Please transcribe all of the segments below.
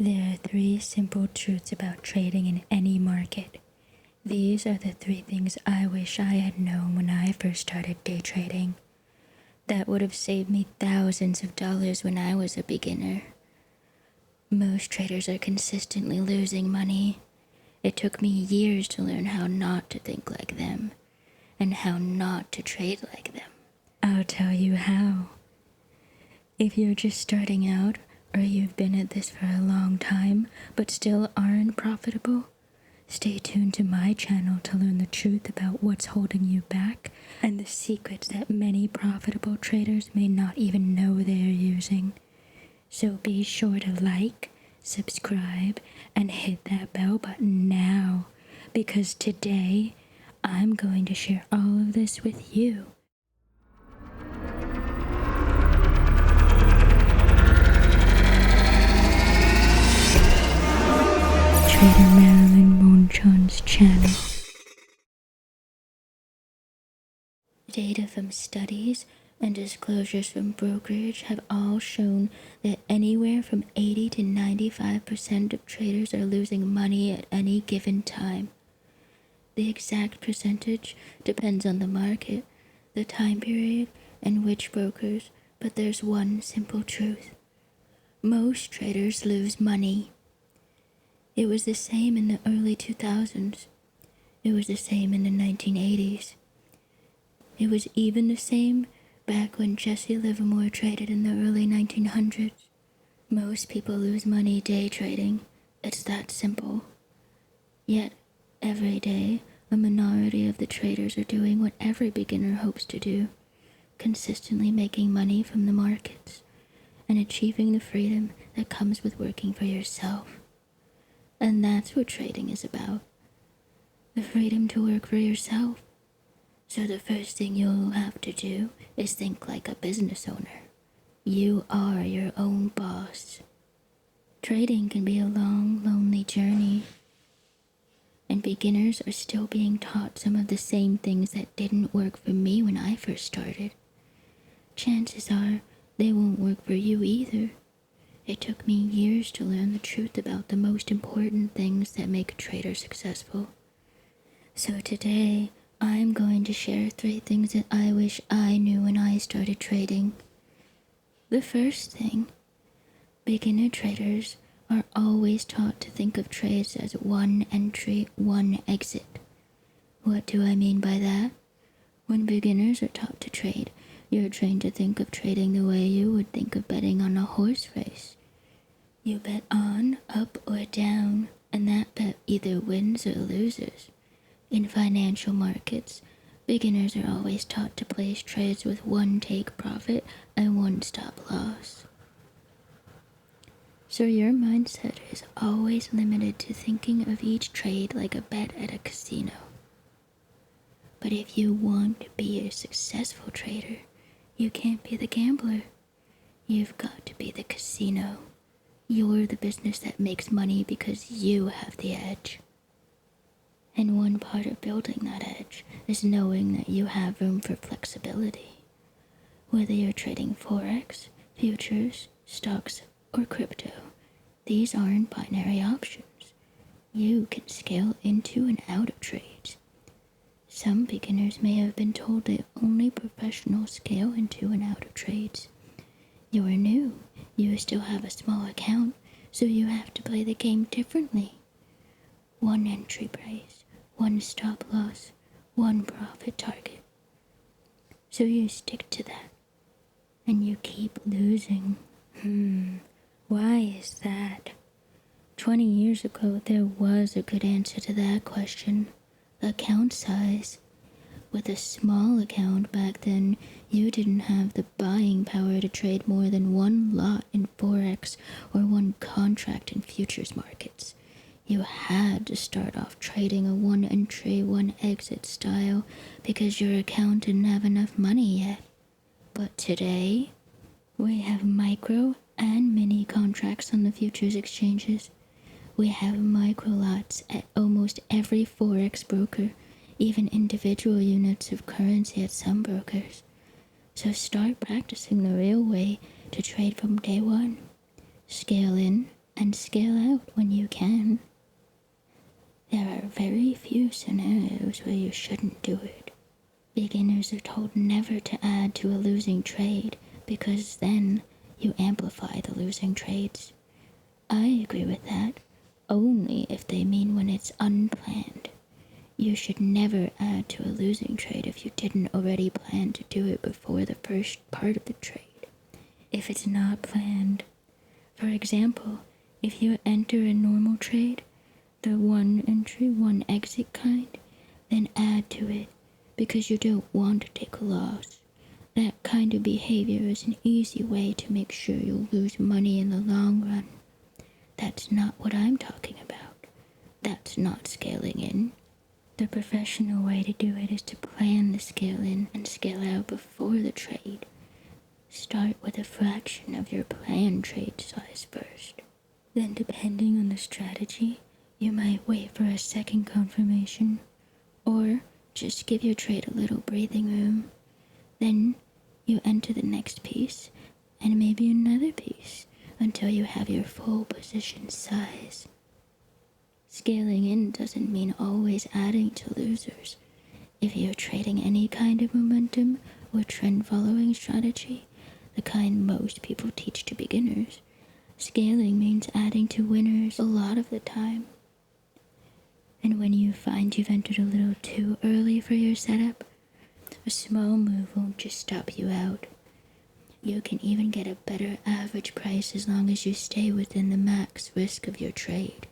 There are 3 simple truths about trading in any market. These are the 3 things I wish I had known when I first started day trading. That would have saved me thousands of dollars when I was a beginner. Most traders are consistently losing money. It took me years to learn how not to think like them, and how not to trade like them. I'll tell you how. If you're just starting out, or you've been at this for a long time, but still aren't profitable, stay tuned to my channel to learn the truth about what's holding you back and the secrets that many profitable traders may not even know they're using. So be sure to like, subscribe, and hit that bell button now, because today I'm going to share all of this with you. Trader Marilyn Monchan's channel. Data from studies and disclosures from brokerage have all shown that anywhere from 80 to 95% of traders are losing money at any given time. The exact percentage depends on the market, the time period, and which brokers, but there's one simple truth. Most traders lose money. It was the same in the early 2000s. It was the same in the 1980s. It was even the same back when Jesse Livermore traded in the early 1900s. Most people lose money day trading. It's that simple. Yet, every day, a minority of the traders are doing what every beginner hopes to do, consistently making money from the markets and achieving the freedom that comes with working for yourself. And that's what trading is about. The freedom to work for yourself. So the first thing you'll have to do is think like a business owner. You are your own boss. Trading can be a long, lonely journey. And beginners are still being taught some of the same things that didn't work for me when I first started. Chances are they won't work for you either. It took me years to learn the truth about the most important things that make a trader successful. So today, I'm going to share 3 things that I wish I knew when I started trading. The first thing, beginner traders are always taught to think of trades as one entry, one exit. What do I mean by that? When beginners are taught to trade, you're trained to think of trading the way you would think of betting on a horse race. You bet on, up, or down, and that bet either wins or loses. In financial markets, beginners are always taught to place trades with one take profit and one stop loss. So your mindset is always limited to thinking of each trade like a bet at a casino. But if you want to be a successful trader, you can't be the gambler. You've got to be the casino. You're the business that makes money because you have the edge. And one part of building that edge is knowing that you have room for flexibility. Whether you're trading Forex, futures, stocks, or crypto, these aren't binary options. You can scale into and out of trades. Some beginners may have been told that only professionals scale into and out of trades. You're new. You still have a small account, so you have to play the game differently. One entry price, one stop loss, one profit target. So you stick to that, and you keep losing. Why is that? 20 years ago, there was a good answer to that question. Account size. With a small account back then, you didn't have the buying power to trade more than one lot in Forex or one contract in futures markets. You had to start off trading a one entry, one exit style because your account didn't have enough money yet. But today, we have micro and mini contracts on the futures exchanges. We have micro lots at almost every Forex broker, even individual units of currency at some brokers. So start practicing the real way to trade from day one. Scale in, and scale out when you can. There are very few scenarios where you shouldn't do it. Beginners are told never to add to a losing trade because then you amplify the losing trades. I agree with that, only if they mean when it's unplanned. You should never add to a losing trade if you didn't already plan to do it before the first part of the trade. If it's not planned, for example, if you enter a normal trade, the one entry, one exit kind, then add to it because you don't want to take a loss. That kind of behavior is an easy way to make sure you'll lose money in the long run. That's not what I'm talking about. That's not scaling in. The professional way to do it is to plan the scale in and scale out before the trade. Start with a fraction of your planned trade size first. Then, depending on the strategy, you might wait for a second confirmation, or just give your trade a little breathing room. Then you enter the next piece, and maybe another piece, until you have your full position size. Scaling in doesn't mean always adding to losers. If you're trading any kind of momentum or trend following strategy, the kind most people teach to beginners, scaling means adding to winners a lot of the time. And when you find you've entered a little too early for your setup, a small move won't just stop you out. You can even get a better average price as long as you stay within the max risk of your trade.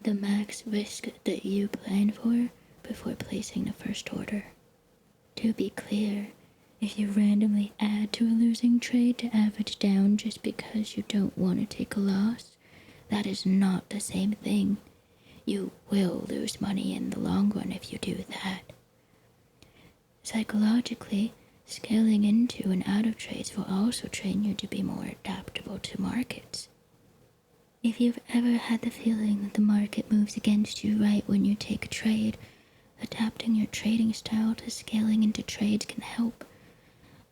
The max risk that you plan for before placing the first order. To be clear, if you randomly add to a losing trade to average down just because you don't want to take a loss, that is not the same thing. You will lose money in the long run if you do that. Psychologically, scaling into and out of trades will also train you to be more adaptable to markets. If you've ever had the feeling that the market moves against you right when you take a trade, adapting your trading style to scaling into trades can help,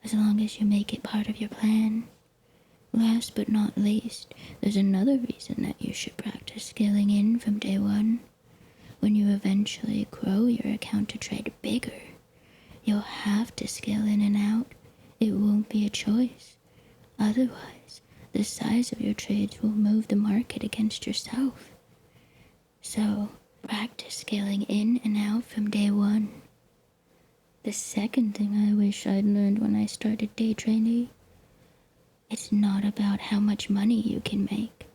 as long as you make it part of your plan. Last but not least, there's another reason that you should practice scaling in from day one. When you eventually grow your account to trade bigger, you'll have to scale in and out. It won't be a choice. Otherwise, the size of your trades will move the market against yourself. So, practice scaling in and out from day one. The second thing I wish I'd learned when I started day trading, it's not about how much money you can make.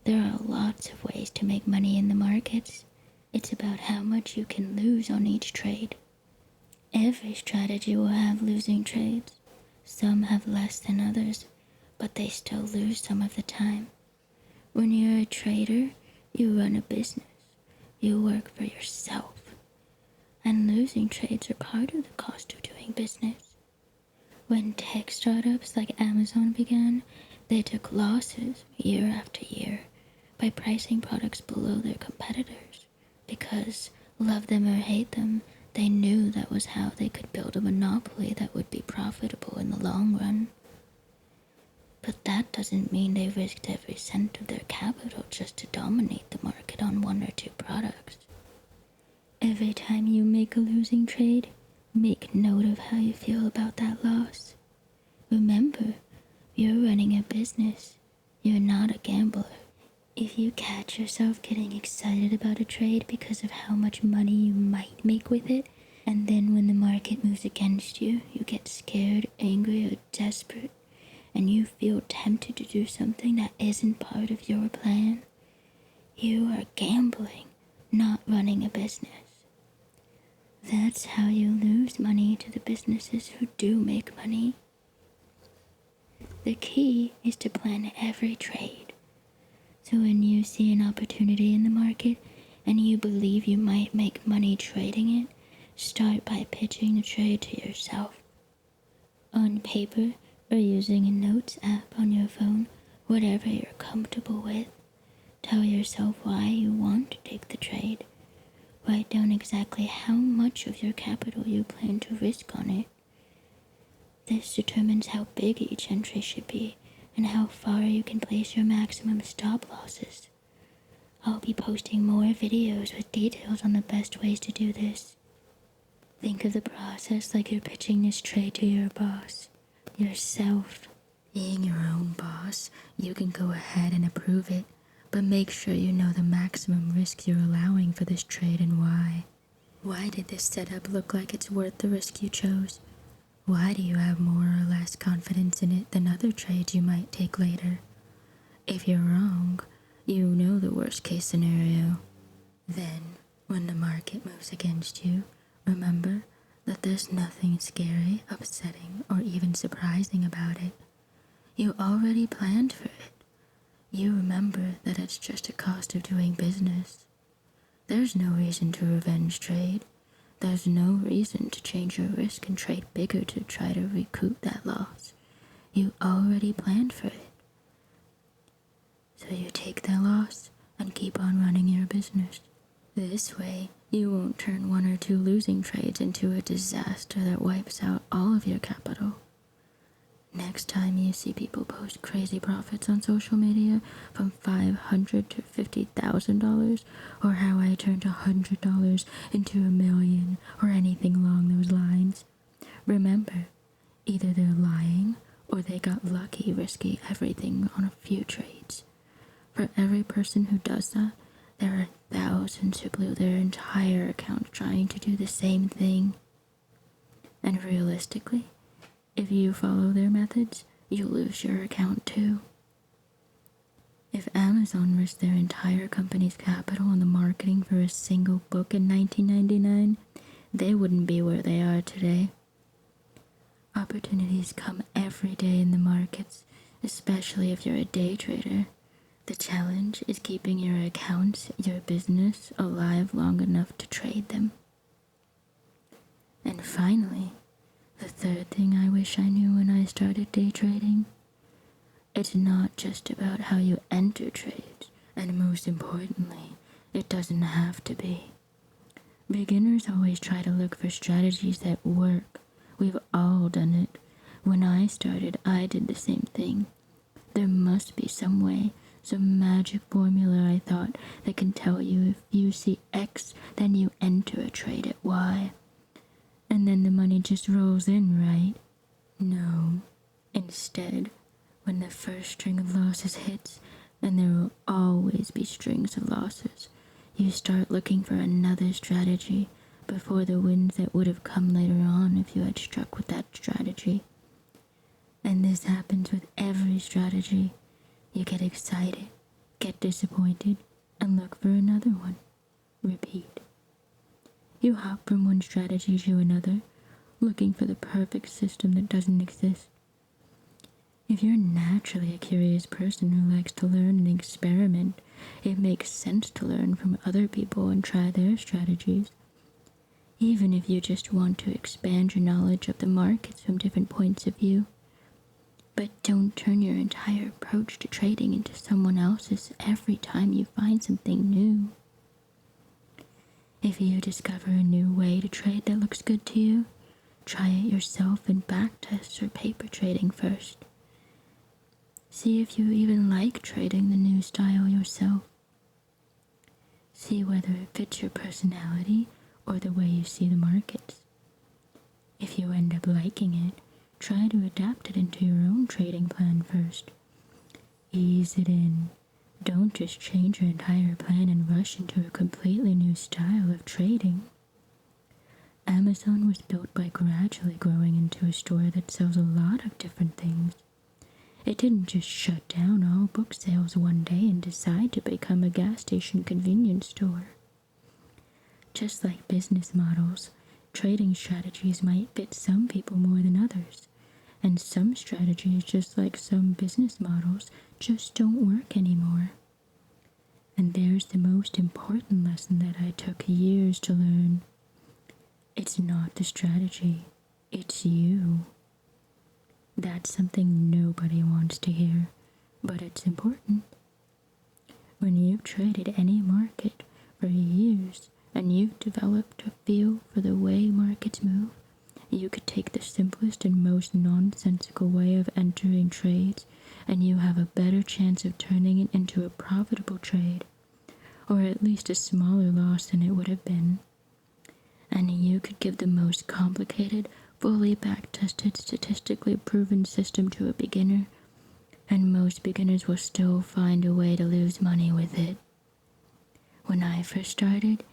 There are lots of ways to make money in the markets. It's about how much you can lose on each trade. Every strategy will have losing trades. Some have less than others, but they still lose some of the time. When you're a trader, you run a business. You work for yourself. And losing trades are part of the cost of doing business. When tech startups like Amazon began, they took losses year after year by pricing products below their competitors because, love them or hate them, they knew that was how they could build a monopoly that would be profitable in the long run. But that doesn't mean they risked every cent of their capital just to dominate the market on one or two products. Every time you make a losing trade, make note of how you feel about that loss. Remember, you're running a business. You're not a gambler. If you catch yourself getting excited about a trade because of how much money you might make with it, and then when the market moves against you, you get scared, angry, or desperate, and you feel tempted to do something that isn't part of your plan, you are gambling, not running a business. That's how you lose money to the businesses who do make money. The key is to plan every trade. So when you see an opportunity in the market and you believe you might make money trading it, start by pitching the trade to yourself. On paper or using a notes app on your phone, whatever you're comfortable with. Tell yourself why you want to take the trade. Write down exactly how much of your capital you plan to risk on it. This determines how big each entry should be and how far you can place your maximum stop losses. I'll be posting more videos with details on the best ways to do this. Think of the process like you're pitching this trade to your boss, yourself. Being your own boss, you can go ahead and approve it, but make sure you know the maximum risk you're allowing for this trade and why. Why did this setup look like it's worth the risk you chose? Why do you have more or less confidence in it than other trades you might take later? If you're wrong, you know the worst case scenario. Then, when the market moves against you, remember that there's nothing scary, upsetting, or even surprising about it. You already planned for it. You remember that it's just a cost of doing business. There's no reason to revenge trade. There's no reason to change your risk and trade bigger to try to recoup that loss. You already planned for it. So you take that loss and keep on running your business. This way, you won't turn one or two losing trades into a disaster that wipes out all of your capital. Next time you see people post crazy profits on social media from $500 to $50,000, or how I turned $100 into $1 million, or anything along those lines, remember, either they're lying or they got lucky risking everything on a few trades. For every person who does that, there are thousands who blew their entire account trying to do the same thing. And realistically, if you follow their methods, you'll lose your account too. If Amazon risked their entire company's capital on the marketing for a single book in 1999, they wouldn't be where they are today. Opportunities come every day in the markets, especially if you're a day trader. The challenge is keeping your accounts, your business, alive long enough to trade them. And finally, the third thing I wish I knew when I started day trading. It's not just about how you enter trades, and most importantly, it doesn't have to be. Beginners always try to look for strategies that work. We've all done it. When I started, I did the same thing. There must be some way, some magic formula, I thought, that can tell you if you see X, then you enter a trade at Y. And then the money just rolls in, right? No. Instead, when the first string of losses hits, and there will always be strings of losses, you start looking for another strategy before the wins that would have come later on if you had struck with that strategy. And this happens with every strategy. You get excited, get disappointed, and look for another one. Repeat. You hop from one strategy to another, looking for the perfect system that doesn't exist. If you're naturally a curious person who likes to learn and experiment, it makes sense to learn from other people and try their strategies. Even if you just want to expand your knowledge of the markets from different points of view. But don't turn your entire approach to trading into someone else's every time you find something new. If you discover a new way to trade that looks good to you, try it yourself and backtest or paper trading first. See if you even like trading the new style yourself. See whether it fits your personality or the way you see the markets. If you end up liking it, try to adapt it into your own trading plan first. Ease it in. Don't just change your entire plan and rush into a completely new style of trading. Amazon was built by gradually growing into a store that sells a lot of different things. It didn't just shut down all book sales one day and decide to become a gas station convenience store. Just like business models, trading strategies might fit some people more than others, and some strategies, just like some business models, just don't work anymore. And there's the most important lesson that I took years to learn. It's not the strategy, it's you. That's something nobody wants to hear, but it's important. When you've traded any market for years and you've developed a feel for the way markets move, you could take the simplest and most nonsensical way of entering trades and you have a better chance of turning it into a profitable trade. or at least a smaller loss than it would have been. And you could give the most complicated, fully back-tested, statistically proven system to a beginner, and most beginners will still find a way to lose money with it. When I first started,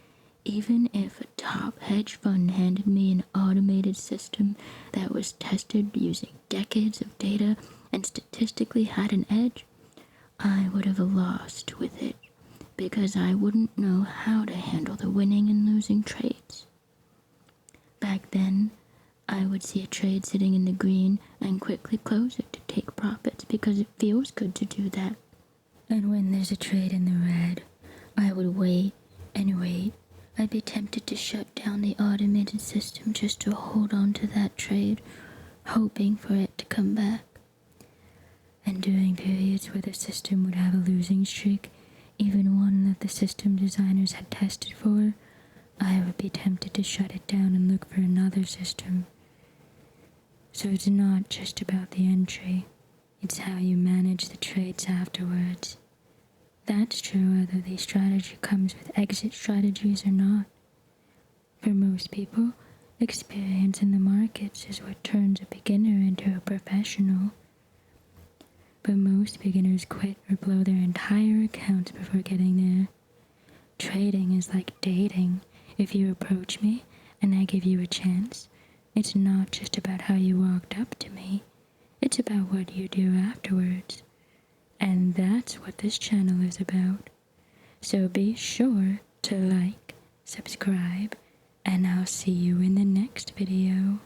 even if a top hedge fund handed me an automated system that was tested using decades of data and statistically had an edge, I would have lost with it because I wouldn't know how to handle the winning and losing trades. Back then, I would see a trade sitting in the green and quickly close it to take profits because it feels good to do that. And when there's a trade in the red, I would wait and wait. I'd be tempted to shut down the automated system just to hold on to that trade, hoping for it to come back. And during periods where the system would have a losing streak, even one that the system designers had tested for, I would be tempted to shut it down and look for another system. So it's not just about the entry, it's how you manage the trades afterwards. That's true whether the strategy comes with exit strategies or not. For most people, experience in the markets is what turns a beginner into a professional. But most beginners quit or blow their entire accounts before getting there. Trading is like dating. If you approach me and I give you a chance, it's not just about how you walked up to me. It's about what you do afterwards. And that's what this channel is about. So be sure to like, subscribe, and I'll see you in the next video.